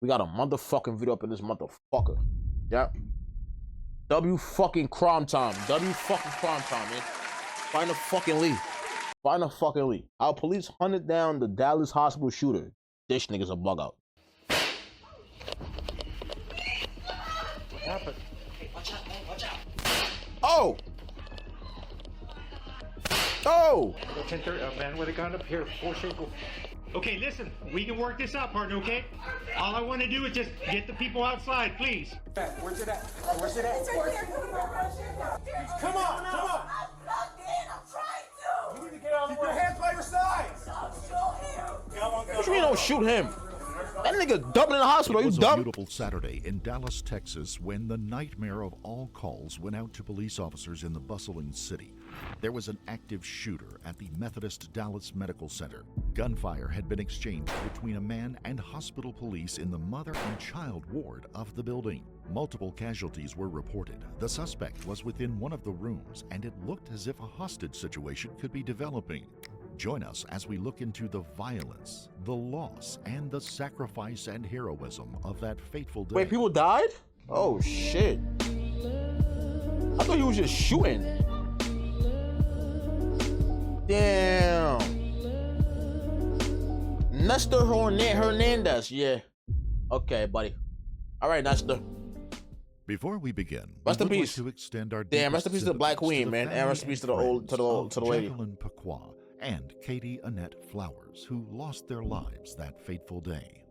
We got a motherfucking video up in this motherfucker. Yep. W fucking crime time. W fucking crime time, man. Find a fucking Lee. Find a fucking Lee. Our police hunted down the Dallas hospital shooter. This nigga's a bug out. What happened? Hey, watch out, man. Watch out. Oh! Oh! 10:30, a man with a gun up here, 4 shape. Okay, listen, we can work this out, partner, okay? All I want to do is just get the people outside, please. Where's it at? Where's it at? It's right here. Come on, come on. I'm plugged in. I'm trying to. You need to get out of the way. Keep your hands by your sides. Don't shoot him. Come on, What you mean don't shoot him? That nigga dumping in the hospital. It You was a dumb? beautiful Saturday in Dallas, Texas, when the nightmare of all calls went out to police officers in the bustling city. There was an active shooter at the Methodist Dallas Medical Center. Gunfire had been exchanged between a man and hospital police in the mother and child ward of the building. Multiple casualties were reported. The suspect was within one of the rooms, and it looked as if a hostage situation could be developing. Join us as we look into the violence, the loss, and the sacrifice and heroism of that fateful day. Wait, people died? Oh shit. I thought he was just shooting. Damn. Nestor Hernandez, yeah. Okay, buddy. All right, Nestor. Before we begin, Rest we in would peace. like to extend our Damn, rest in peace to the Black sympathies Queen, man, and family rest in peace to the friends old, to the lady. Jacqueline Paqua and Katie Annette Flowers, who lost their lives that fateful day.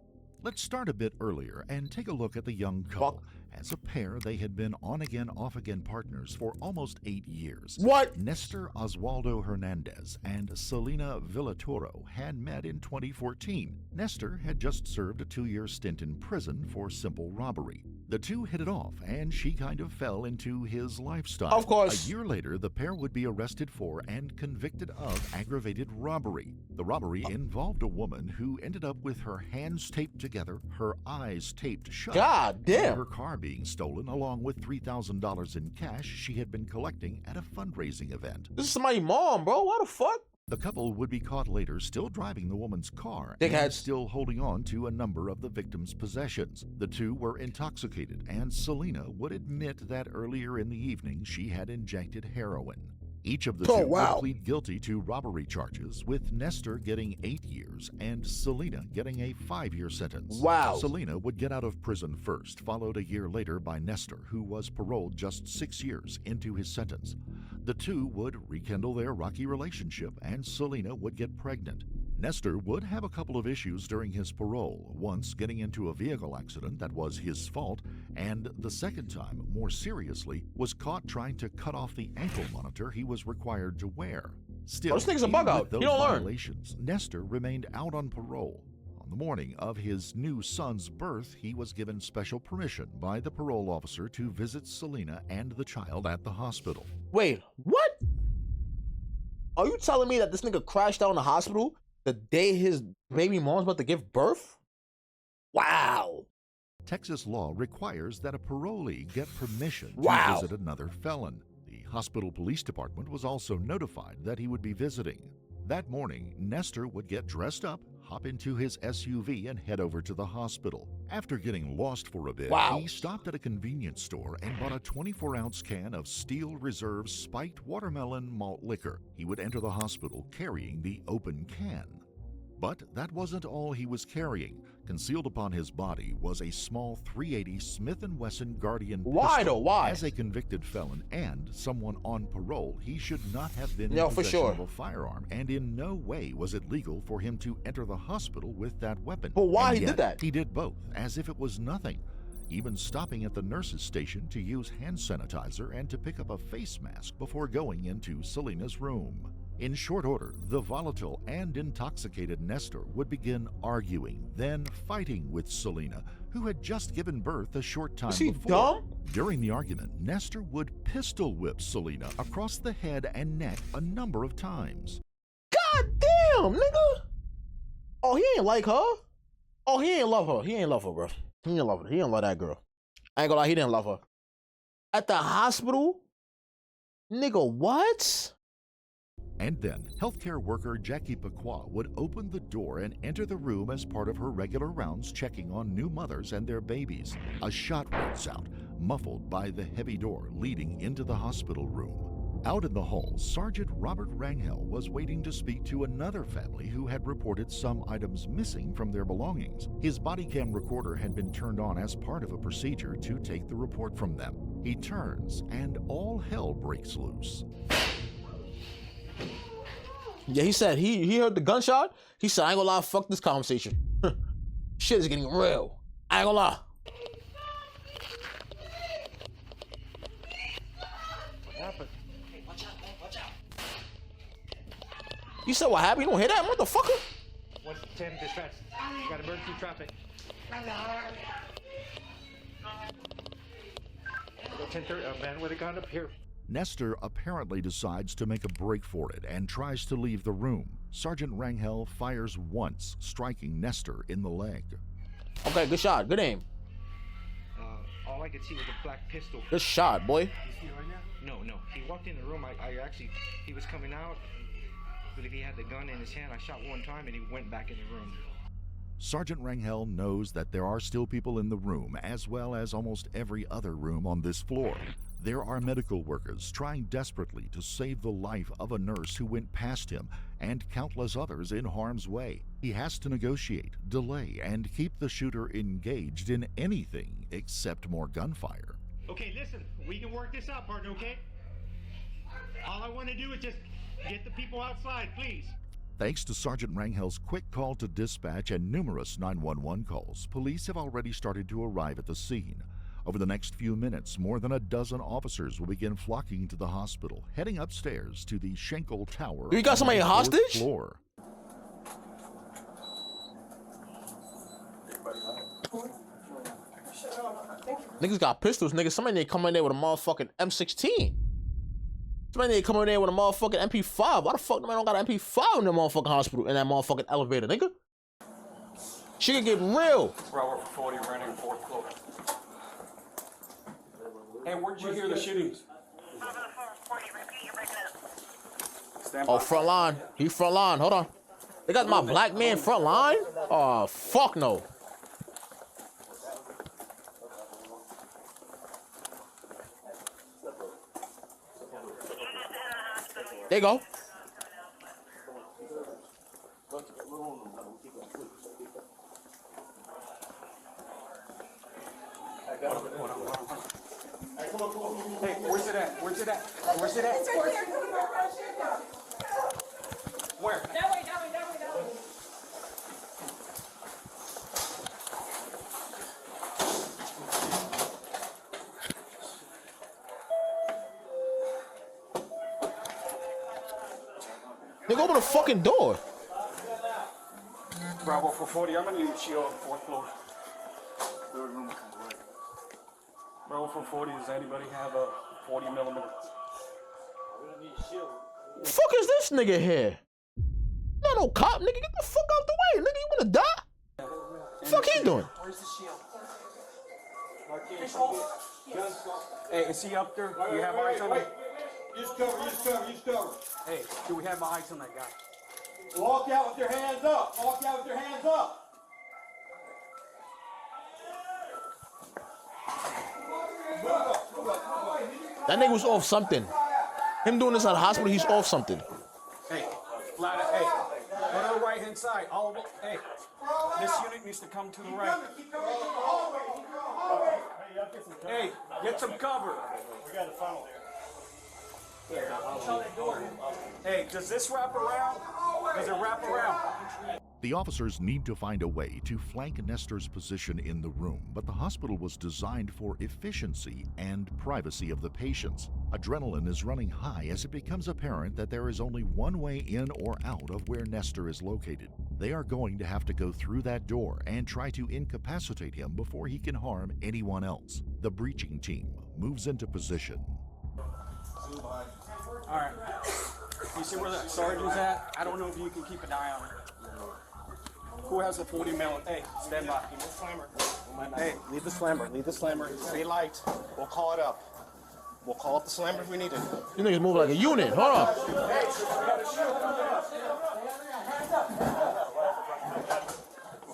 Let's start a bit earlier and take a look at the young couple. As a pair, they had been on-again, off-again partners for almost 8 years. What? Nestor Oswaldo Hernandez and Selena Villatoro had met in 2014. Nestor had just served a 2-year stint in prison for simple robbery. The two hit it off, and she kind of fell into his lifestyle. Of course. A year later, the pair would be arrested for and convicted of aggravated robbery. The robbery involved a woman who ended up with her hands taped together, her eyes taped shut. God damn. And her car being stolen, along with $3,000 in cash she had been collecting at a fundraising event. This is somebody's mom, bro. What the fuck? The couple would be caught later still driving the woman's car Dickheads. and still holding on to a number of the victim's possessions. The two were intoxicated, and Selena would admit that earlier in the evening she had injected heroin. Each of the two would plead guilty to robbery charges, with Nestor getting 8 years and Selena getting a 5-year sentence. Wow. Selena would get out of prison first, followed a year later by Nestor, who was paroled just 6 years into his sentence. The two would rekindle their rocky relationship, and Selena would get pregnant. Nestor would have a couple of issues during his parole, once getting into a vehicle accident that was his fault, and the second time, more seriously, was caught trying to cut off the ankle monitor he was required to wear. Still, this nigga's a bug even out. with those You don't learn. violations, Nestor remained out on parole. On the morning of his new son's birth, he was given special permission by the parole officer to visit Selena and the child at the hospital. Wait, what? Are you telling me that this nigga crashed out in the hospital the day his baby mom's about to give birth? Wow. Texas law requires that a parolee get permission to Wow. visit another felon. The hospital police department was also notified that he would be visiting. That morning, Nestor would get dressed up, hop into his SUV, and head over to the hospital. After getting lost for a bit, Wow. he stopped at a convenience store and bought a 24-ounce can of Steel Reserve spiked watermelon malt liquor. He would enter the hospital carrying the open can. But that wasn't all he was carrying. Concealed upon his body was a small .380 Smith & Wesson Guardian Why pistol. though? Why? As a convicted felon and someone on parole, he should not have been in Yeah, for possession sure. of a firearm, and in no way was it legal for him to enter the hospital with that weapon. But why And he did yet, that? He did both, as if it was nothing, even stopping at the nurse's station to use hand sanitizer and to pick up a face mask before going into Selena's room. In short order, the volatile and intoxicated Nestor would begin arguing, then fighting with Selena, who had just given birth a short time Is he before. dumb? During the argument, Nestor would pistol whip Selena across the head and neck a number of times. God damn, nigga. Oh, he ain't like her. Oh, he ain't love her. He ain't love her, bro. He ain't love her. He ain't love that girl. I ain't gonna lie, he didn't love her. At the hospital? Nigga, what? And then, healthcare worker Jackie Paqua would open the door and enter the room as part of her regular rounds checking on new mothers and their babies. A shot rings out, muffled by the heavy door leading into the hospital room. Out in the hall, Sergeant Robert Rangel was waiting to speak to another family who had reported some items missing from their belongings. His body cam recorder had been turned on as part of a procedure to take the report from them. He turns, and all hell breaks loose. Yeah, he said he heard the gunshot. He said, I ain't gonna lie, fuck this conversation. Shit is getting real. I ain't gonna lie. What happened? Hey, watch out, man, watch out. You said what happened? You don't hear that, motherfucker? 110 dispatch. You got emergency traffic. Go 1030, a man with a gun up here. Nestor apparently decides to make a break for it and tries to leave the room. Sergeant Rangel fires once, striking Nestor in the leg. Okay, good shot. Good aim. All I could see was a black pistol. Good shot, boy. You see it right now? No. He walked in the room. He was coming out, but if he had the gun in his hand, I shot one time and he went back in the room. Sergeant Rangel knows that there are still people in the room, as well as almost every other room on this floor. There are medical workers trying desperately to save the life of a nurse who went past him and countless others in harm's way. He has to negotiate, delay, and keep the shooter engaged in anything except more gunfire. Okay, listen, we can work this out, partner, okay? All I want to do is just get the people outside, please. Thanks to Sergeant Rangel's quick call to dispatch and numerous 911 calls, police have already started to arrive at the scene. Over the next few minutes, more than a dozen officers will begin flocking to the hospital, heading upstairs to the Schenkel Tower. You got somebody on the fourth hostage? Floor. Niggas got pistols, niggas. Somebody need to come in there with a motherfucking M16. Somebody need to come in there with a motherfucking MP5. Why the fuck the man don't got an MP5 in the motherfucking hospital, in that motherfucking elevator, nigga? She could get real. Bravo for 40, running fourth floor. Hey, where'd you hear the shootings? Stand by. Oh, front line. He front line. Hold on. They got my black man front line? Oh, fuck no. There you go. Hey, where's it at? Where's it at? Where's it at? It's right there. Come back right here. Where? That way. Nigga, open the fucking door. Bravo for 40, I'm gonna need a shield on the fourth floor. Third room. Bravo for 40, does anybody have a 40 millimeter? Fuck is this nigga here? Not no cop, nigga. Get the fuck out the way, nigga. You wanna die? Fuck he doing? Where's the shield? Hey, is he up there? Do you have eyes on him? Use cover. Hey, do we have eyes on that guy? Walk out with your hands up. That nigga was off something. Him doing this at the hospital, he's off something. Hey, flat out, hey, go to the right hand side. All of it. Hey, this unit needs to come to the right. Hey, get some cover. We got a funnel there. Hey, does this wrap around? Does it wrap around? The officers need to find a way to flank Nestor's position in the room, but the hospital was designed for efficiency and privacy of the patients. Adrenaline is running high as it becomes apparent that there is only one way in or out of where Nestor is located. They are going to have to go through that door and try to incapacitate him before he can harm anyone else. The breaching team moves into position. All right. You see where that sergeant's at? I don't know if you can keep an eye on it. Who has a 40 mil? Hey, stand by. Hey, leave the slammer. Stay light. We'll call it up. We'll call up the slammer if we need it. You niggas move like a unit. Hold on.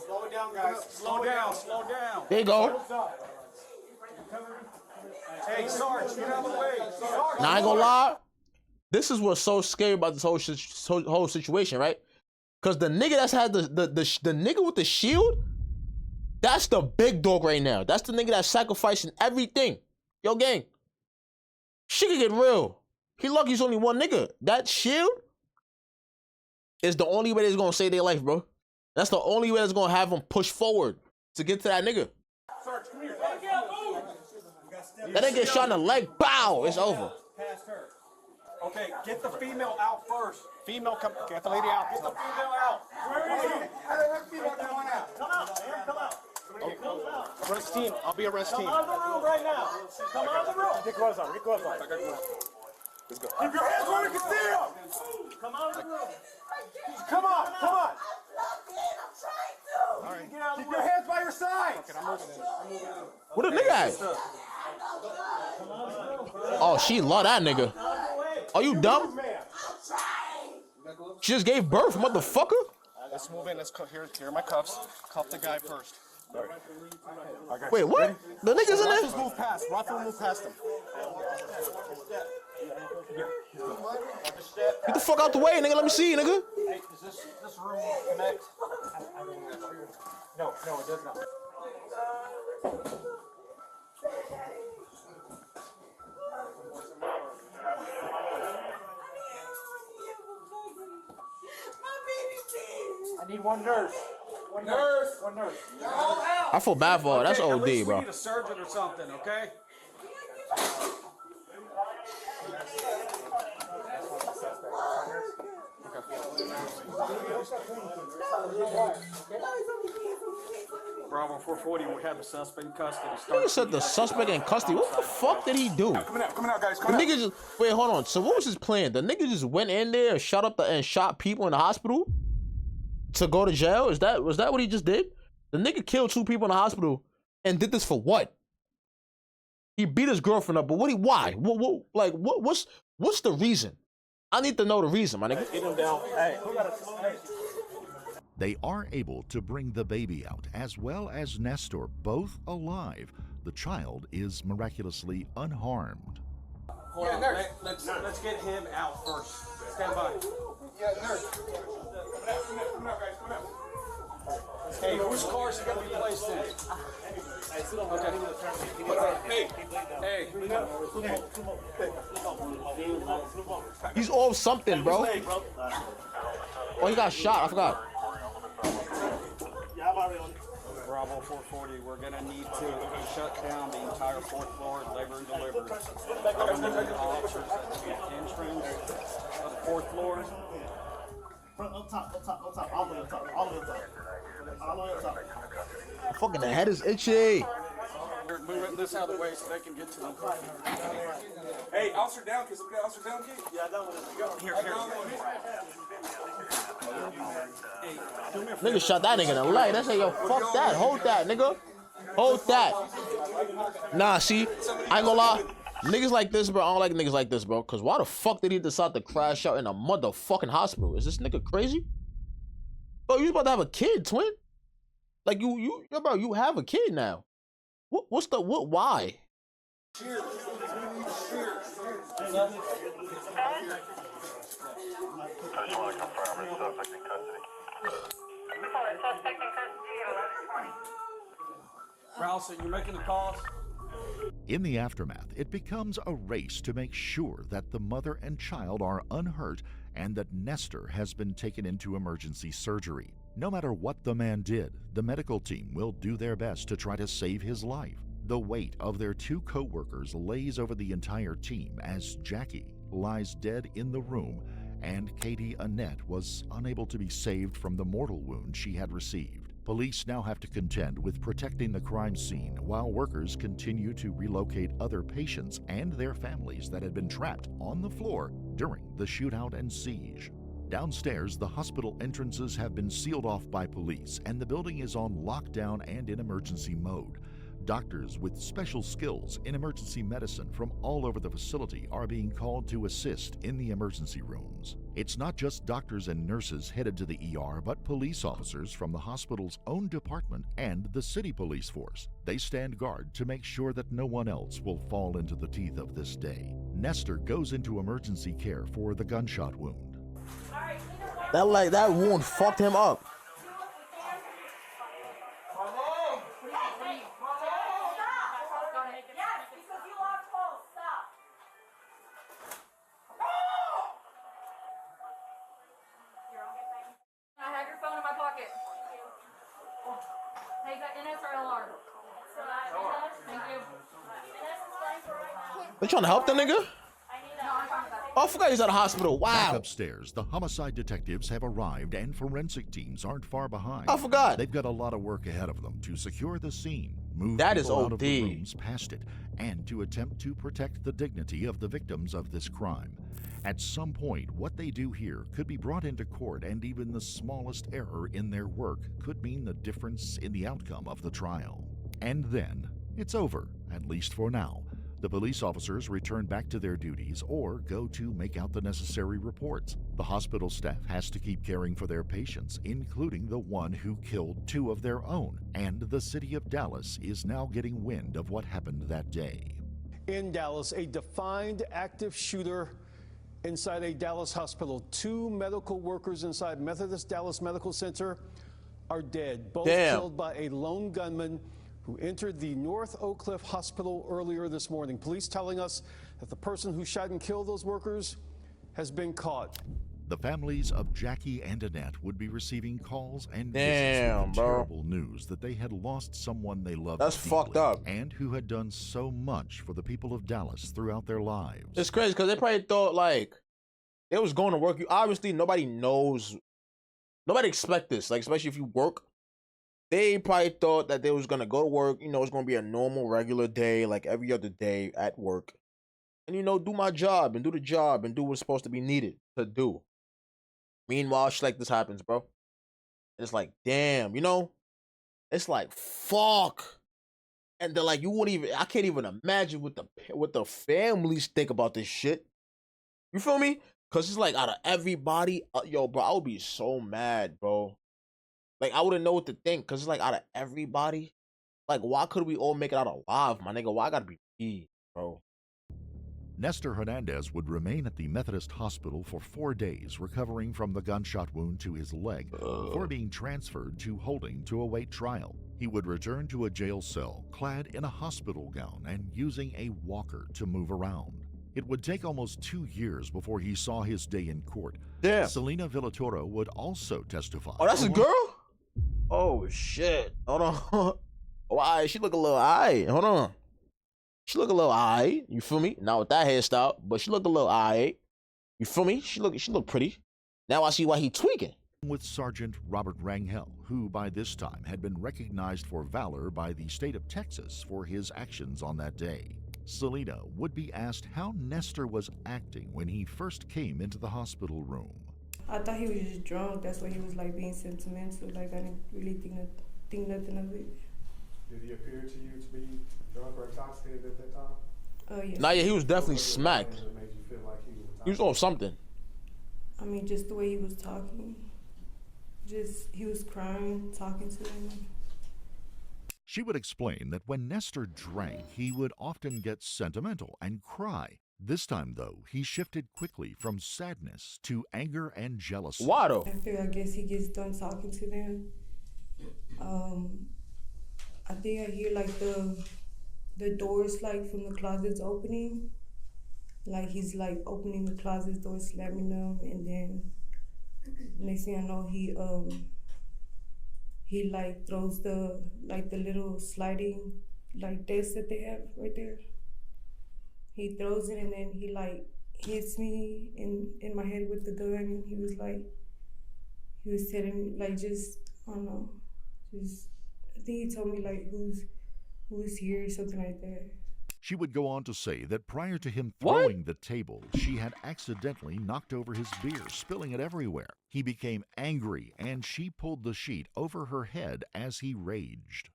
Slow it down, guys. Slow down. Slow down. There you go. Hey, Sarge, get out of the way. Sarge. Now I ain't gonna lie. This is what's so scary about this whole situation, right? Because the nigga that's had the nigga with the shield, that's the big dog right now. That's the nigga that's sacrificing everything. Yo, gang. Shit can get real. He lucky he's only one nigga. That shield is the only way that's gonna save their life, bro. That's the only way that's gonna have them push forward to get to that nigga. Sarge, come here. That nigga get shot in the leg, bow, it's over. Past her. Okay, get the female out first. Female, come, get the lady out. Get the female out. Where is he? Have female come on out. Come out. Come out. Arrest team. I'll be arrest team. Come out of the room right now. Come out of the room. Get gloves on. Get gloves on. Let's go. Keep your hands where we can see them. Come out of the room. Come on. Come on. All right. Keep your hands by your sides. I'm moving in. What the nigga at? Oh, she love that nigga. Are you dumb? She just gave birth, motherfucker. Let's move in. Let's here are my cuffs. Cuff the guy first. Wait, what? The niggas in there? Just move past. Rafa will move past him. Get the fuck out the way, nigga. Let me see, nigga. Hey, does this room connect? No, it does not. I need one nurse. One nurse. I feel bad for her. That's Okay, at OD, least bro. We need a surgeon or something, okay? Bravo 440, we have the suspect in custody. Nigga said the suspect in custody. What the fuck did he do? Coming out, guys. The nigga just wait, hold on. So what was his plan? The nigga just went in there and shot people in the hospital to go to jail? Was that what he just did? The nigga killed 2 people in the hospital and did this for what? He beat his girlfriend up, but why? What's the reason? I need to know the reason, my nigga. Get him down. Hey, They are able to bring the baby out, as well as Nestor, both alive. The child is miraculously unharmed. hold on. Let's get him out first. Stand by. Yeah, nurse. Come out, guys. Come out. Hey, whose car is he going to be placed in? Okay. Hey. He's off something, bro. Oh, he got shot. I forgot. Bravo 440, we're going to need to shut down the entire 4th floor, labor and delivery. Officers at the entrance of the 4th floor. Up top, all the way up top. Fucking the head is itchy. Move this out of the way so they can get to them. Hey, officer down, can somebody officer down, kid? Yeah, that one. Here. Nigga shot that nigga in the leg. That's like, yo, fuck that. Hold that, nigga. Hold that. Nah, see, I ain't gonna lie. Niggas like this, bro. I don't like niggas like this, bro. Cause why the fuck did he decide to crash out in a motherfucking hospital? Is this nigga crazy? Bro, you about to have a kid, twin? Like bro, you have a kid now. Why? Ralph, so you're making the calls? In the aftermath, it becomes a race to make sure that the mother and child are unhurt and that Nestor has been taken into emergency surgery. No matter what the man did, the medical team will do their best to try to save his life. The weight of their 2 co-workers lays over the entire team as Jackie lies dead in the room and Katie Annette was unable to be saved from the mortal wound she had received. Police now have to contend with protecting the crime scene while workers continue to relocate other patients and their families that had been trapped on the floor during the shootout and siege. Downstairs, the hospital entrances have been sealed off by police and the building is on lockdown and in emergency mode. Doctors with special skills in emergency medicine from all over the facility are being called to assist in the emergency rooms. It's not just doctors and nurses headed to the ER, but police officers from the hospital's own department and the city police force. They stand guard to make sure that no one else will fall into the teeth of this day. Nestor goes into emergency care for the gunshot wound. That wound fucked him up. They trying to help the nigga? Oh, I forgot he's at a hospital. Wow. Back upstairs, the homicide detectives have arrived and forensic teams aren't far behind. I forgot. They've got a lot of work ahead of them to secure the scene, move that people is out of OD. the rooms past it, and to attempt to protect the dignity of the victims of this crime. At some point, what they do here could be brought into court, and even the smallest error in their work could mean the difference in the outcome of the trial. And then, it's over, at least for now. The police officers return back to their duties or go to make out the necessary reports. The hospital staff has to keep caring for their patients, including the one who killed two of their own. And the city of Dallas is now getting wind of what happened that day. In Dallas, a defined active shooter inside a Dallas hospital. 2 medical workers inside Methodist Dallas Medical Center are dead, both killed by a lone gunman who entered the North Oak Cliff Hospital earlier this morning. Police telling us that the person who shot and killed those workers has been caught. The families of Jackie and Annette would be receiving calls and Damn, visits with the terrible news that they had lost someone they loved That's deeply fucked up. and who had done so much for the people of Dallas throughout their lives. It's crazy because they probably thought like they was going to work. You obviously nobody knows, nobody expect this. Like especially if you work, they probably thought that they was gonna go to work. You know, it's gonna be a normal, regular day, like every other day at work, and you know, do my job and do the job and do what's supposed to be needed to do. Meanwhile, shit like this happens, bro. And it's like, damn, you know, it's like fuck, and they're like, you wouldn't even. I can't even imagine what the families think about this shit. You feel me? Cause it's like out of everybody, yo, bro, I would be so mad, bro. Like, I wouldn't know what to think, because it's like, out of everybody, like, why could we all make it out alive, my nigga? Why I gotta be me, bro? Nestor Hernandez would remain at the Methodist Hospital for 4 days, recovering from the gunshot wound to his leg, before being transferred to holding to await trial. He would return to a jail cell, clad in a hospital gown and using a walker to move around. It would take almost 2 years before he saw his day in court. Damn. Selena Villatoro would also testify. Oh, that's a girl? Oh, shit. Hold on. Why? She look a little aight. Hold on. She look a little aight. You feel me? Not with that hairstyle, but she look a little aight. You feel me? She look pretty. Now I see why he tweaking. With Sergeant Robert Rangel, who by this time had been recognized for valor by the state of Texas for his actions on that day. Selena would be asked how Nestor was acting when he first came into the hospital room. I thought he was just drunk. That's why he was like being sentimental. Like I didn't really think nothing of it. Did he appear to you to be drunk or intoxicated at that time? Oh yeah. Nah, yeah, he was definitely smacked. That made you feel like He was on something. I mean, just the way he was talking. Just he was crying, talking to him. She would explain that when Nestor drank, he would often get sentimental and cry. This time, though, he shifted quickly from sadness to anger and jealousy. Why though? I guess he gets done talking to them. I think I hear like the doors like from the closets opening. Like he's like opening the closet doors, slamming them, and then next thing I know he like throws the little sliding like desk that they have right there. He throws it and then he like hits me in my head with the gun, and he was telling me like just I don't know, just I think he told me like who's here or something like that. She would go on to say that prior to him throwing the table, she had accidentally knocked over his beer, spilling it everywhere. He became angry, and she pulled the sheet over her head as he raged.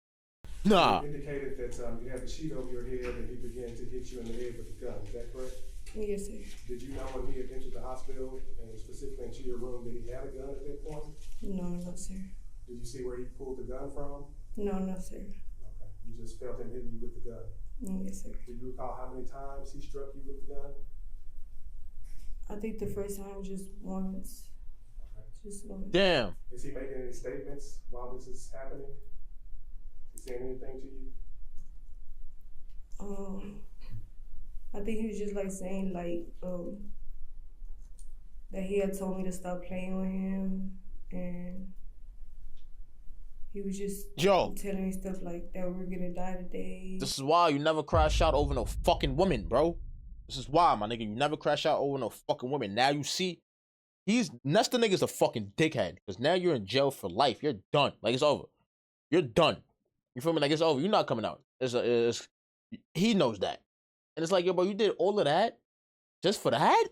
Nah. You indicated that you had the sheet over your head and he began to hit you in the head with the gun. Is that correct? Yes, sir. Did you know when he had entered the hospital and specifically into your room that he had a gun at that point? No, sir. Did you see where he pulled the gun from? No, sir. Okay. You just felt him hitting you with the gun? Yes, sir. Do you recall how many times he struck you with the gun? I think the first time was just once. Okay. Just once. Damn. Is he making any statements while this is happening? Is he saying anything to you? I think he was just like saying like that he had told me to stop playing with him, and he was just telling me stuff like that we're gonna die today. This is why you never crash out over no fucking woman, bro. This is why, my nigga, you never crash out over no fucking woman. Now you see, Nesta nigga's a fucking dickhead, because now you're in jail for life. You're done. Like, it's over. You're done. You feel me? Like, it's over. You're not coming out. He knows that. And it's like, yo, bro, you did all of that just for that?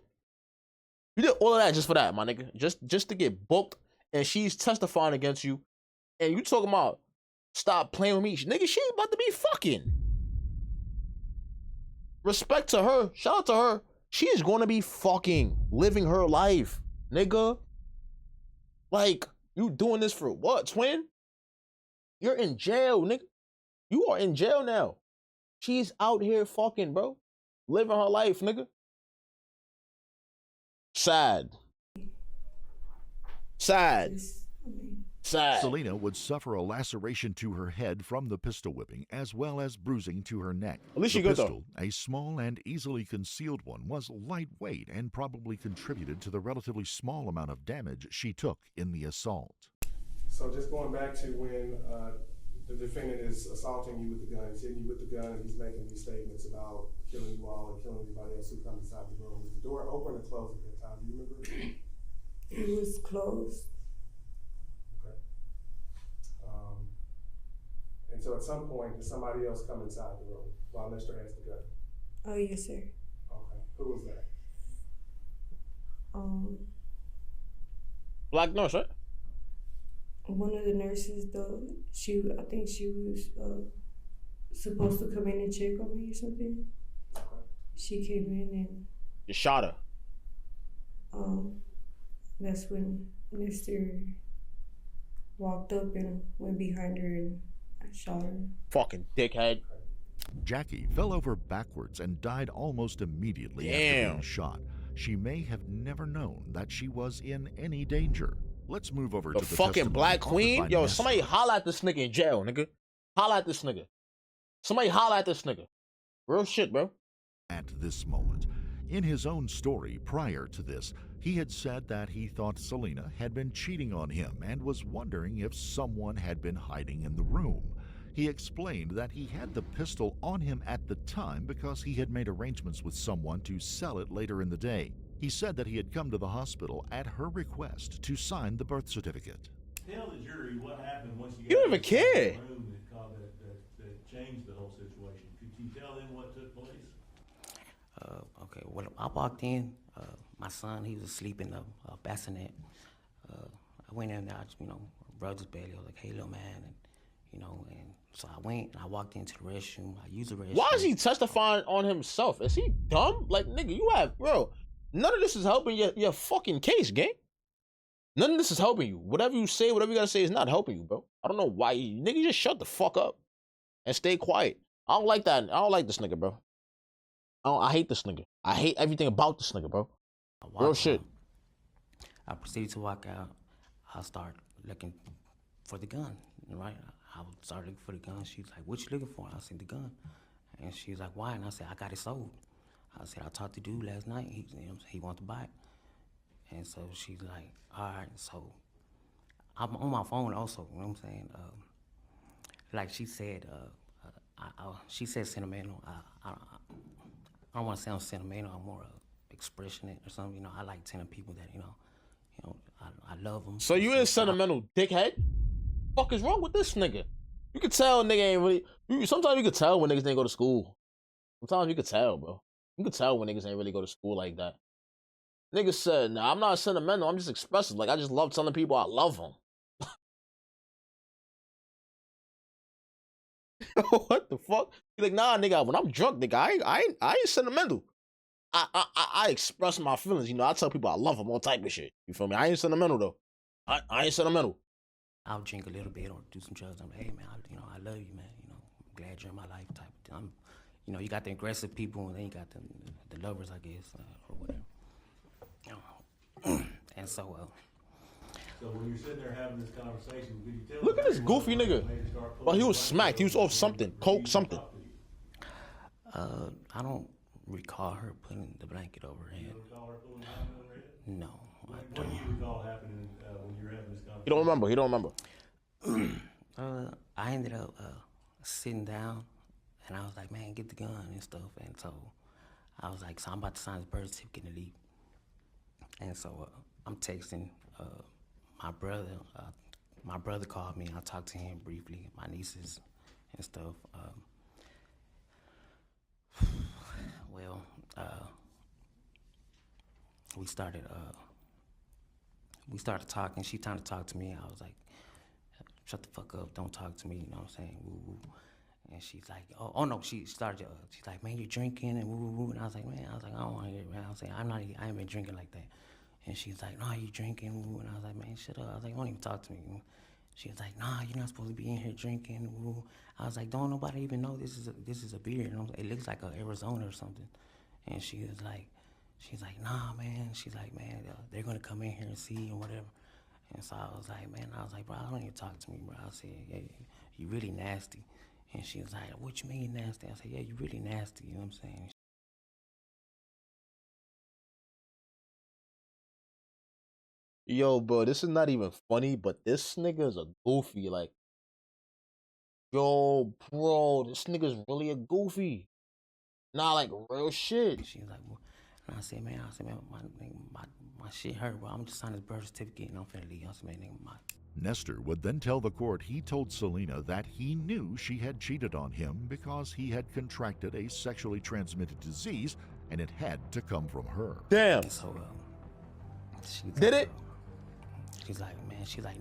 You did all of that just for that, my nigga. Just to get booked, and she's testifying against you, and you talking about stop playing with me. Nigga, she about to be fucking. Respect to her. Shout out to her. She is going to be fucking living her life, nigga. Like, you doing this for what, twin? You're in jail, nigga. You are in jail now. She's out here fucking, bro. Living her life, nigga. Sad. Sad. Sad. Selena would suffer a laceration to her head from the pistol whipping, as well as bruising to her neck. At least the she good, pistol, a small and easily concealed one, was lightweight and probably contributed to the relatively small amount of damage she took in the assault. So just going back to when the defendant is assaulting you with the gun, he's hitting you with the gun, and he's making these statements about killing you all and killing anybody else who comes inside the room. Was the door open or closed at that time? Do you remember? It was closed. Okay. And so at some point, did somebody else come inside the room while Lester has the gun? Oh, yes, sir. Okay. Who was that? Black nurse, right? One of the nurses, though, I think she was supposed to come in and check on me or something. Okay. She came in and You shot her. That's when Mr. walked up and went behind her and I shot her. Fucking dickhead. Jackie fell over backwards and died almost immediately after being shot. She may have never known that she was in any danger. Let's move over The to the fucking Black testimony Queen? offered by Yo, Nesta. somebody holla at this nigga in jail, nigga. Holla at this nigga. Somebody holla at this nigga. Real shit, bro. At this moment. In his own story prior to this, he had said that he thought Selena had been cheating on him and was wondering if someone had been hiding in the room. He explained that he had the pistol on him at the time because he had made arrangements with someone to sell it later in the day. He said that he had come to the hospital at her request to sign the birth certificate. Tell the jury what happened once you You don't got even care. in the room that changed the whole situation. Could you tell them what took place? Okay, well, I walked in. My son, he was asleep in the bassinet. I went in there, rubbed his belly. I was like, "Hey, little man," and so I went and I walked into the restroom. I used the restroom. Why is he testifying on himself? Is he dumb? Like, nigga, you have, bro, none of this is helping your fucking case, gang. None of this is helping you. Whatever you say, whatever you gotta say is not helping you, bro. I don't know why you, nigga, just shut the fuck up and stay quiet. I don't like that. I don't like this nigga, bro. I hate this nigga. I hate everything about this nigga, bro. Real shit. I proceeded to walk out. I started looking for the gun, right? I started looking for the gun. She's like, "What you looking for?" I said, "The gun." And she's like, "Why?" And I said, "I got it sold." I said, "I talked to dude last night. He wanted to buy it." And so she's like, "All right." So I'm on my phone also, you know what I'm saying? Like she said, she said sentimental. I don't want to sound sentimental. I'm more expressionate or something. I like telling people that, I love them. So you ain't sentimental, dickhead? Fuck is wrong with this nigga? You can tell a nigga ain't really. Sometimes you can tell when niggas ain't go to school. Sometimes you can tell, bro. You can tell when niggas ain't really go to school like that. Niggas said, "Nah, I'm not sentimental. I'm just expressive. Like I just love telling people I love them." What the fuck? He's like, nah, nigga, when I'm drunk, nigga, I ain't sentimental. I express my feelings. You know, I tell people I love them, all type of shit. You feel me? I ain't sentimental though. I ain't sentimental. I'll drink a little bit or do some drugs. I'm like, hey man, I love you, man. You know, I'm glad you're in my life, type of thing. You know, you got the aggressive people and then you got the lovers, I guess, or whatever. You know, and so. So when you're sitting there having this conversation, did you tell? Look at this goofy nigga. Well, he was smacked. He was off something, coke, something. I don't recall her putting the blanket over her head. You don't recall her putting the blanket over her head? No. What do you recall happening when you were having this conversation? He don't remember. I ended up sitting down, and I was like, man, get the gun and stuff. And so I was like, so I'm about to sign this birth certificate and leave. And so I'm texting my brother. My brother called me. I talked to him briefly, my nieces and stuff. We started talking. She tried to talk to me. I was like, shut the fuck up, don't talk to me, you know what I'm saying, woo woo. And she's like, oh no, she started, she's like, man, you drinking and woo woo woo. And I was like, I don't want to hear it, man. I was like, I ain't been drinking like that. And she's like, nah, you drinking, woo. And I was like, man, shut up. I was like, don't even talk to me. She was like, nah, you're not supposed to be in here drinking, woo. I was like, don't nobody even know this is a beer. And I was like, it looks like a Arizona or something. And she's like, nah, man. She's like, man, they're gonna come in here and see and whatever. And so I was like, bro, don't even talk to me, bro. I said, yeah, you really nasty. And she was like, what you mean nasty? I said, yeah, you really nasty, you know what I'm saying? Yo, bro, this is not even funny, but this nigga's a goofy. Like, yo, bro, this nigga's really a goofy. Nah, like, real shit. She was like, well, and I said, man, my shit hurt, bro. I'm just signing this birth certificate and I'm finna leave. I said, man, nigga, Nestor would then tell the court he told Selena that he knew she had cheated on him because he had contracted a sexually transmitted disease and it had to come from her. Damn. So, did it? She's like,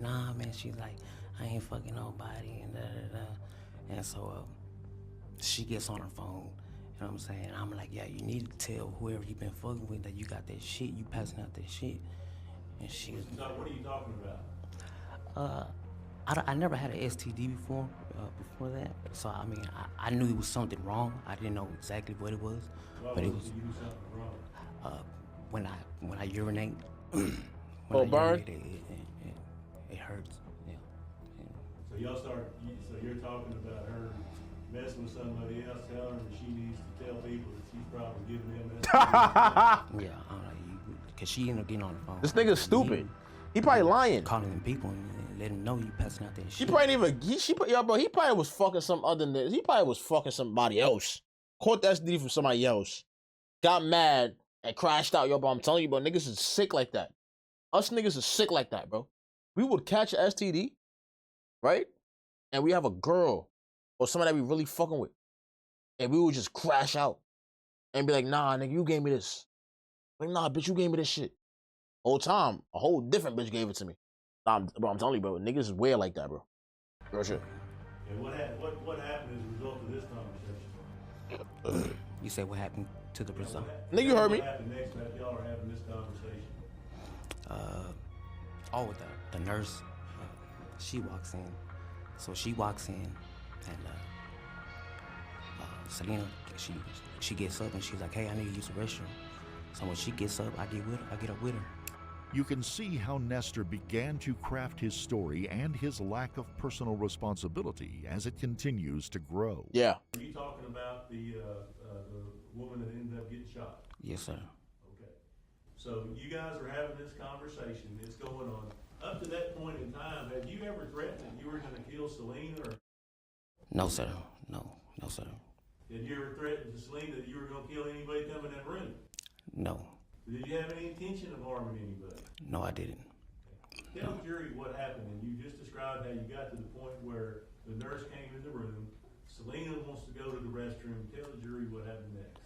nah, man. She's like, I ain't fucking nobody and da. And so she gets on her phone. You know what I'm saying? I'm like, yeah, you need to tell whoever you been fucking with that you got that shit, you passing out that shit. And she was like, what are you talking about? I never had an STD before that. So, I mean, I knew it was something wrong. I didn't know exactly what it was. But it was something wrong? When I urinate, burn? It hurts. Yeah. So you're talking about her messing with somebody else, telling her that she needs to tell people that she's probably giving them that. Yeah, I don't know, because she ended up getting on the phone. This nigga's stupid. He probably lying. Calling them people and letting them know you passing out that shit. He probably bro, he probably was fucking some other nigga. He probably was fucking somebody else. Caught the STD from somebody else. Got mad and crashed out. Yo, bro, I'm telling you, bro, niggas is sick like that. Us niggas is sick like that, bro. We would catch an STD, right? And we have a girl or somebody that we really fucking with. And we would just crash out and be like, nah, nigga, you gave me this. Like, nah, bitch, you gave me this shit. Whole time, a whole different bitch gave it to me. Nah, bro, I'm telling you, bro, niggas is weird like that, bro. Real shit. And what happened as a result of this conversation? You said what happened to the result? Nigga, you heard me. What happened next after y'all are having this conversation? The nurse, she walks in. So she walks in, and Selena, she gets up and she's like, hey, I need to use the restroom. So when she gets up, I get up with her. You can see how Nestor began to craft his story and his lack of personal responsibility as it continues to grow. Yeah. Are you talking about the woman that ended up getting shot? Yes, sir. Okay. So you guys are having this conversation. It's going on. Up to that point in time, have you ever threatened that you were going to kill Selena? Or? No, sir. No, sir. Did you ever threaten to Selena that you were going to kill anybody coming in that room? No. Did you have any intention of harming anybody? No, I didn't. Tell the jury what happened, and you just described how you got to the point where the nurse came in the room. Selena wants to go to the restroom. Tell the jury what happened next.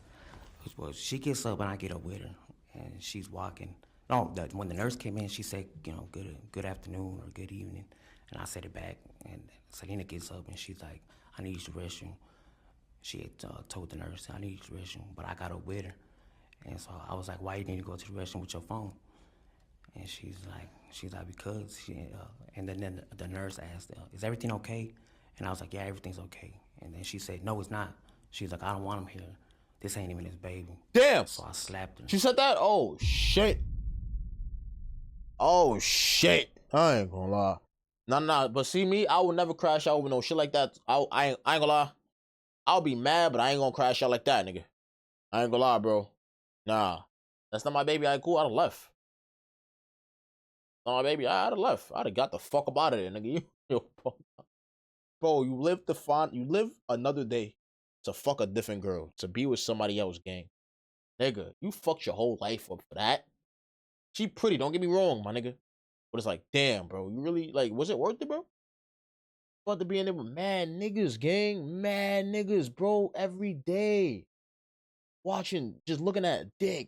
Well, she gets up and I get up with her, and she's walking. No, when the nurse came in, she said, you know, good afternoon or good evening, and I said it back. And Selena gets up and she's like, I need the restroom. She had told the nurse, I need the restroom, but I got up with her. And so I was like, why you need to go to the restroom with your phone? And she's like, because and then the nurse asked, is everything okay? And I was like, yeah, everything's okay. And then she said, no, it's not. She's like, I don't want him here. This ain't even his baby. Damn. So I slapped her. She said that? Oh, shit. Oh, shit. I ain't gonna lie. Nah. But see me, I would never crash out over no shit like that. I ain't gonna lie. I'll be mad, but I ain't gonna crash out like that, nigga. I ain't gonna lie, bro. Nah. That's not my baby. I cool. I'd have left. Not my baby. I'd have left. I'd have got the fuck up out of there, nigga. Bro, you live another day to fuck a different girl, to be with somebody else, gang. Nigga, you fucked your whole life up for that. She pretty, don't get me wrong, my nigga. But it's like, damn, bro, you really, like, was it worth it, bro? About to be in there with mad niggas, gang. Mad niggas, bro, every day. Watching, just looking at dick.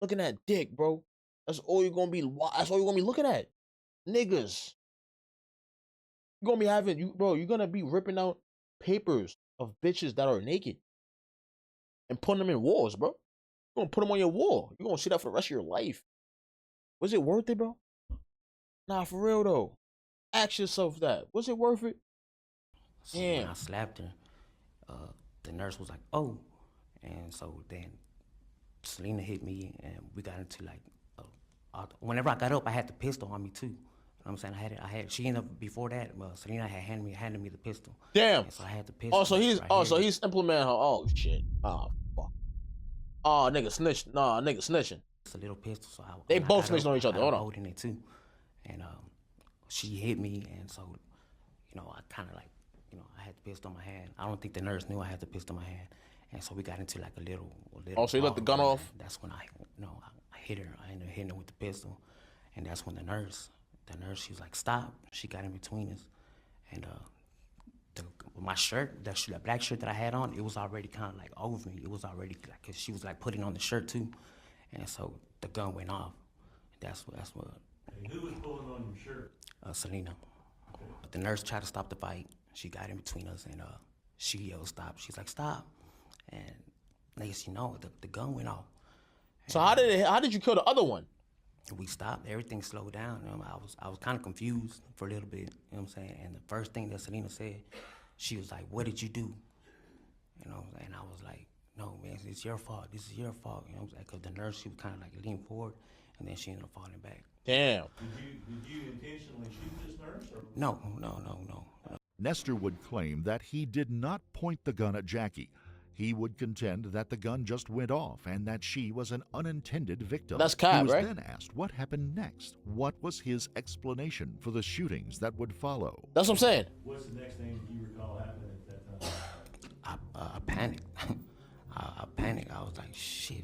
Looking at dick, bro. That's all you're gonna be looking at. Niggas. You're gonna be having, you're gonna be ripping out papers of bitches that are naked and putting them in walls, bro. You're gonna put them on your wall. You're gonna see that for the rest of your life. Was it worth it, bro? Nah, for real though. Ask yourself that. Was it worth it? So when I slapped her, the nurse was like, oh. And so then Selena hit me and we got into like, whenever I got up, I had the pistol on me too. You know what I'm saying? I had, she ended up, before that, Selena had handed me the pistol. Damn. And so I had the pistol. So he's implementing her. Oh shit. Oh fuck. Oh nigga snitch. Nah, nigga snitching. It's a little pistol, so they both snitching on each other. Hold on. Holding it too. And she hit me, and so, I kind of like, I had the pistol in my hand. I don't think the nurse knew I had the pistol in my hand. And so we got into like a little Oh, so you let the gun off? That's when I hit her. I ended up hitting her with the pistol. And that's when the nurse, she was like, stop. She got in between us. And my shirt, that black shirt that I had on, it was already kind of like over me. It was already like, cause she was like putting on the shirt too. And so the gun went off. That's what. Hey, who was pulling on your shirt? Selena. Okay. But the nurse tried to stop the fight. She got in between us and she yelled stop. She's like, stop. And next you know, the gun went off. So how did you kill the other one? We stopped. Everything slowed down. I was kind of confused for a little bit. You know what I'm saying? And the first thing that Selena said, she was like, "What did you do?" And I was like, "No, man, it's your fault. This is your fault." You know what I'm saying? Because the nurse, she was kind of like leaning forward, and then she ended up falling back. Damn. Did you intentionally shoot this nurse? Or? No. Nestor would claim that he did not point the gun at Jackie. He would contend that the gun just went off and that she was an unintended victim. That's cap, right? He was then asked what happened next. What was his explanation for the shootings that would follow? That's what I'm saying. What's the next thing you recall happening at that time? I panicked. I panicked. I was like, shit.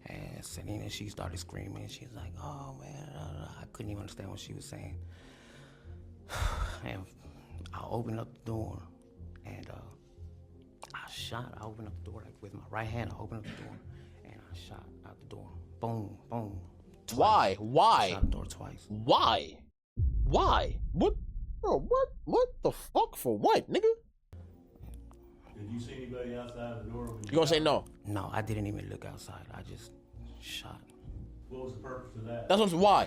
And Selena, she started screaming. She's like, oh, man. I couldn't even understand what she was saying. And I opened up the door, and I opened up the door, like with my right hand, I opened up the door, and I shot out the door. Boom, boom. Twice. Why? I shot the door twice. Why? What? Bro, what the fuck for what, nigga? Did you see anybody outside the door? You gonna say no? No, I didn't even look outside. I just shot. What was the purpose of that? That's why.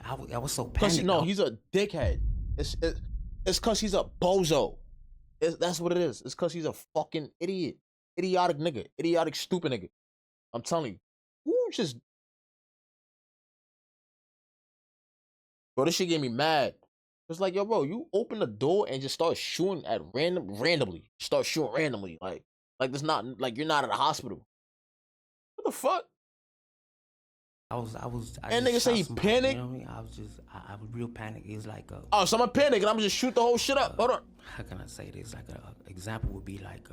I was so panicked. No, he's a dickhead. It's cause he's a bozo. That's what it is. It's cause he's a fucking idiot. Idiotic nigga. Idiotic stupid nigga. I'm telling you. Who just... Bro, this shit get me mad. It's like, yo, bro, you open the door and just start shooting at randomly. Start shooting randomly. Like this not, like you're not at a hospital. What the fuck? I was. And nigga say he panicked. You know what I mean? I was real panicked. It's like oh, so I'm a panic and I'm just shoot the whole shit up. Hold on. How can I say this? Like an example would be like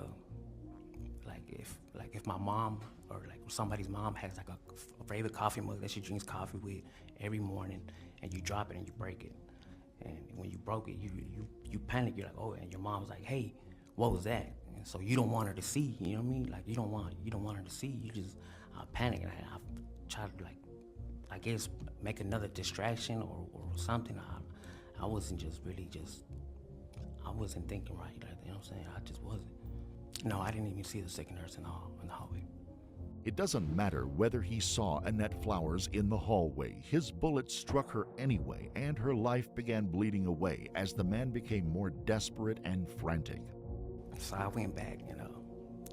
if my mom or like somebody's mom has like a favorite coffee mug that she drinks coffee with every morning, and you drop it and you break it, and when you broke it, you panic. You're like, oh, and your mom's like, hey, what was that? And so you don't want her to see. You know what I mean? Like you don't want her to see. You just panic, and I try to like, I guess, make another distraction or something. I wasn't just really just wasn't thinking right. Like, you know what I'm saying? I just wasn't. No, I didn't even see the second nurse in the hallway. It doesn't matter whether he saw Annette Flowers in the hallway. His bullet struck her anyway, and her life began bleeding away as the man became more desperate and frantic. So I went back, you know.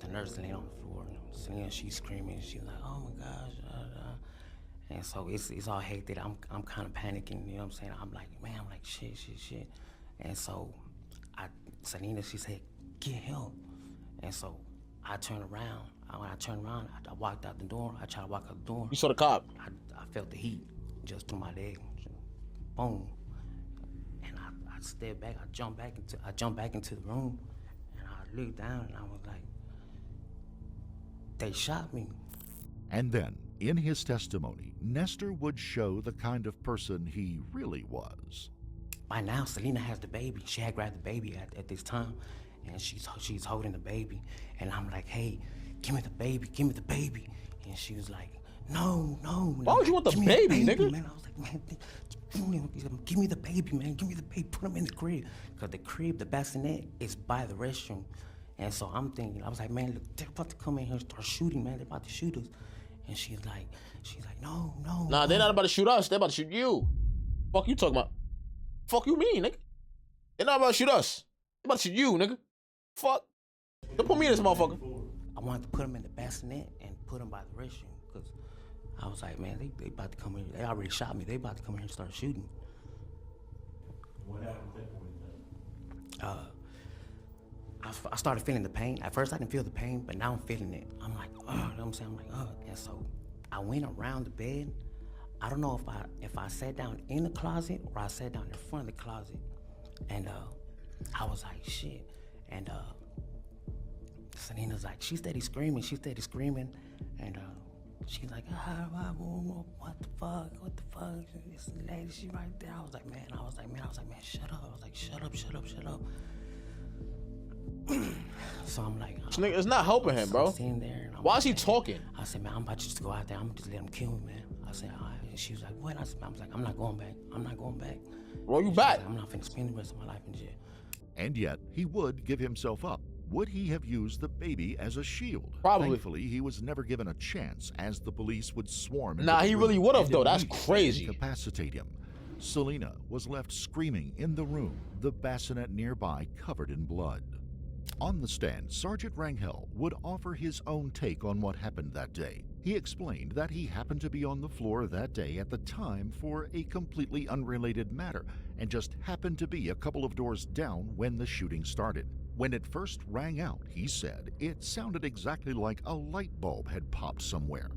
The nurse laying on the floor, seeing she's screaming. She's like, "Oh my gosh!" And so it's all hectic. I'm kind of panicking. You know what I'm saying? I'm like, man, I'm like shit. And so Selena, she said, "Get help." And so I turned around. When I turned around, I walked out the door. I tried to walk out the door. You saw the cop? I felt the heat just through my leg. Boom. And I stepped back. I jumped back into the room, and I looked down, and I was like, they shot me. And then, in his testimony, Nestor would show the kind of person he really was. By now, Selena has the baby. She had grabbed the baby at this time, and she's holding the baby. And I'm like, hey, give me the baby. And she was like, no. Why would you want the baby, nigga? Man, I was like, man, give me the baby, man. Give me the baby. Put him in the crib. Because the crib, the bassinet, is by the restroom. And so I'm thinking, I was like, man, look, they're about to come in here and start shooting, man. They're about to shoot us. And she's like, no. Nah, they're not about to shoot us. They're about to shoot you. Fuck you talking about? Fuck you mean, nigga? They're not about to shoot us. They're about to shoot you, nigga. Fuck. Don't put me in this motherfucker. I wanted to put him in the bassinet and put him by the restroom because I was like, man, they about to come in. They already shot me. They about to come here and start shooting. What happened at that point in time? I started feeling the pain. At first, I didn't feel the pain, but now I'm feeling it. I'm like, you know what I'm saying? I'm like, And so I went around the bed. I don't know if I sat down in the closet or I sat down in front of the closet. And I was like, shit. And Selena's like, she steady screaming. And she's like, what the fuck? This lady, she right there. I was like, man, shut up. I was like, shut up. So I'm like, This nigga, it's not helping him, bro. I'm sitting there. And Why is he talking? I said, man, I'm about to just go out there. I'm just let him kill me, man. I said, all right. And she was like, what? I was like, I'm not going back. Roll you back. Like, I'm not finna spend the rest of my life in jail. And yet, he would give himself up. Would he have used the baby as a shield? Probably. Thankfully, he was never given a chance, as the police would swarm into Nah, the he room really would have, and though. That's immediately crazy. Incapacitate him. Selena was left screaming in the room, the bassinet nearby covered in blood. On the stand, Sergeant Rangel would offer his own take on what happened that day. He explained that he happened to be on the floor that day at the time for a completely unrelated matter and just happened to be a couple of doors down when the shooting started. When it first rang out, he said, it sounded exactly like a light bulb had popped somewhere.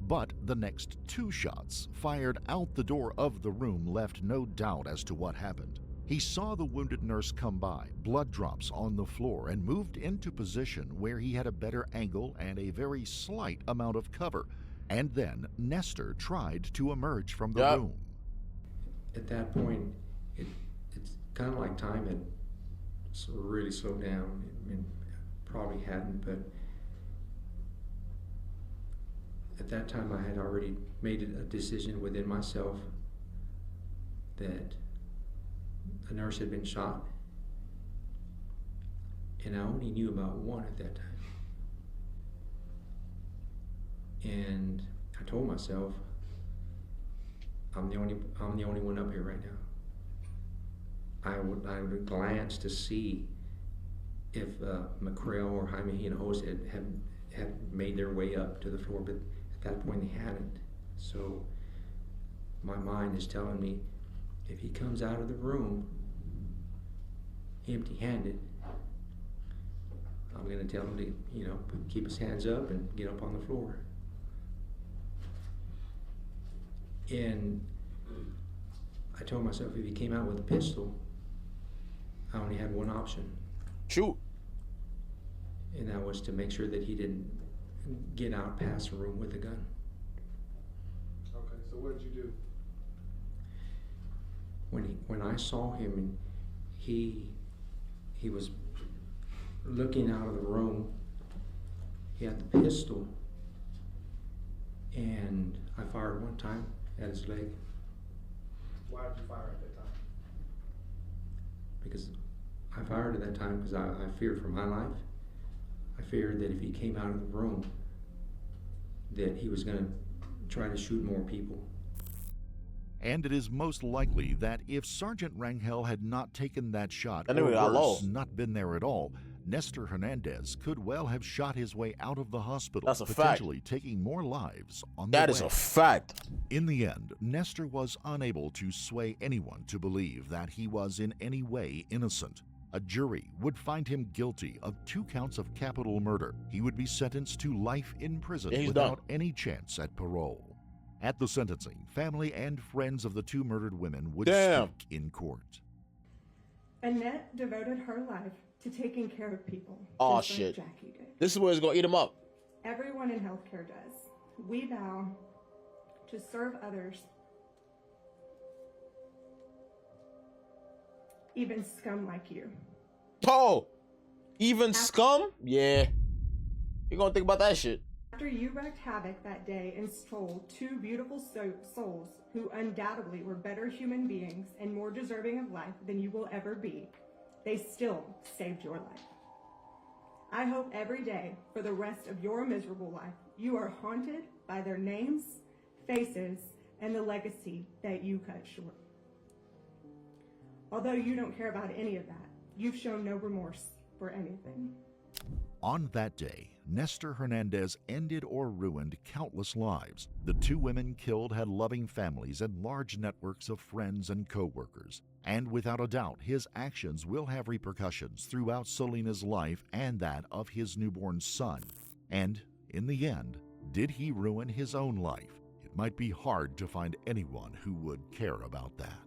But the next two shots, fired out the door of the room, left no doubt as to what happened. He saw the wounded nurse come by, blood drops on the floor, and moved into position where he had a better angle and a very slight amount of cover. And then Nestor tried to emerge from the room. At that point, it's kind of like time had really slowed down. I mean, probably hadn't, but at that time I had already made a decision within myself that a nurse had been shot, and I only knew about one at that time. And I told myself, I'm the only one up here right now. I would glance to see if McCrail or Jaime Hinojosa had made their way up to the floor, but at that point they hadn't. So my mind is telling me, if he comes out of the room empty-handed, I'm going to tell him to, keep his hands up and get up on the floor. And I told myself, if he came out with a pistol, I only had one option. Shoot. And that was to make sure that he didn't get out past the room with a gun. Okay, so what did you do? When I saw him, and he was looking out of the room, he had the pistol, and I fired one time at his leg. Why did you fire at that time? Because I fired at that time because I feared for my life. I feared that if he came out of the room, that he was going to try to shoot more people. And it is most likely that if Sergeant Rangel had not taken that shot, or Anyway, worse, not been there at all, Nestor Hernandez could well have shot his way out of the hospital, That's a potentially taking more lives on the That way. is a fact. In the end, Nestor was unable to sway anyone to believe that he was in any way innocent. A jury would find him guilty of 2 counts of capital murder. He would be sentenced to life in prison without any chance at parole. At the sentencing, family and friends of the 2 murdered women would speak in court. Annette devoted her life to taking care of people. Oh just like shit. Jackie did. This is where it's gonna eat him up. Everyone in healthcare does. We vow to serve others, even scum like you. Oh, even scum? Yeah. You gonna think about that shit. After you wreaked havoc that day and stole 2 beautiful souls who undoubtedly were better human beings and more deserving of life than you will ever be, they still saved your life. I hope every day for the rest of your miserable life, you are haunted by their names, faces, and the legacy that you cut short. Although you don't care about any of that, you've shown no remorse for anything. On that day, Nestor Hernandez ended or ruined countless lives. The 2 women killed had loving families and large networks of friends and co-workers. And without a doubt, his actions will have repercussions throughout Selena's life and that of his newborn son. And in the end, did he ruin his own life? It might be hard to find anyone who would care about that.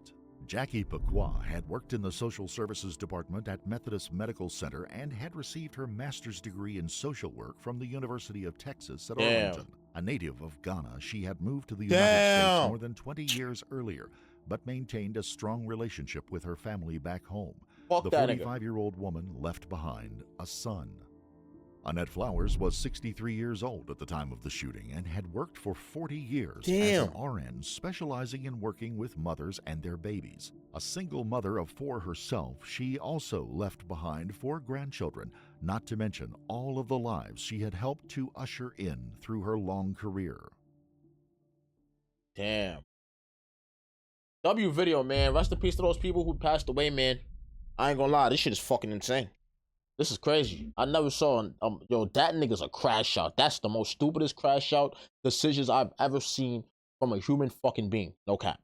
Jackie Paqua had worked in the social services department at Methodist Medical Center and had received her master's degree in social work from the University of Texas at Arlington. A native of Ghana, she had moved to the United States more than 20 years earlier, but maintained a strong relationship with her family back home. The 45-year-old woman left behind a son. Annette Flowers was 63 years old at the time of the shooting and had worked for 40 years as an RN specializing in working with mothers and their babies. A single mother of 4 herself, she also left behind 4 grandchildren, not to mention all of the lives she had helped to usher in through her long career. Damn. W video, man. Rest in peace to those people who passed away, man. I ain't gonna lie, this shit is fucking insane. This is crazy. I never saw, yo, that nigga's a crash out. That's the most stupidest crash out decisions I've ever seen from a human fucking being. No cap.